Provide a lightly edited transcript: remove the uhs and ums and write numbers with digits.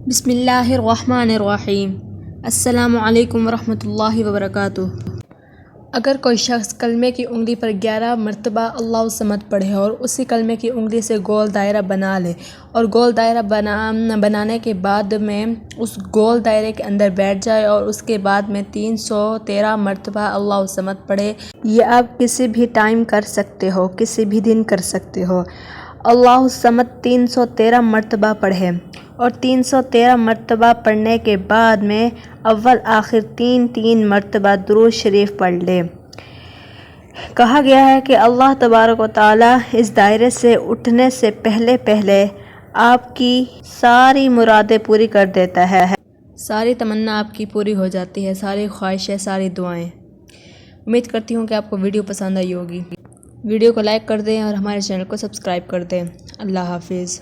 بسم اللہ الرحمن الرحیم۔ السلام علیکم ورحمۃ اللہ وبرکاتہ۔ اگر کوئی شخص کلمے کی انگلی پر 11 مرتبہ اللہ الصمد پڑھے اور اسی کلمے کی انگلی سے گول دائرہ بنا لے اور گول دائرہ بنانے کے بعد میں اس گول دائرے کے اندر بیٹھ جائے اور اس کے بعد میں 313 مرتبہ اللہ الصمد پڑھے، یہ آپ کسی بھی ٹائم کر سکتے ہو، کسی بھی دن کر سکتے ہو۔ اللہ الصمد 313 مرتبہ پڑھے اور 313 مرتبہ پڑھنے کے بعد میں اول آخر 3 مرتبہ درود شریف پڑھ لے۔ کہا گیا ہے کہ اللہ تبارک و تعالی اس دائرے سے اٹھنے سے پہلے آپ کی ساری مرادیں پوری کر دیتا ہے، ساری تمنا آپ کی پوری ہو جاتی ہے، ساری خواہشیں، ساری دعائیں۔ امید کرتی ہوں کہ آپ کو ویڈیو پسند آئی ہوگی۔ ویڈیو کو لائک کر دیں اور ہمارے چینل کو سبسکرائب کر دیں۔ اللہ حافظ۔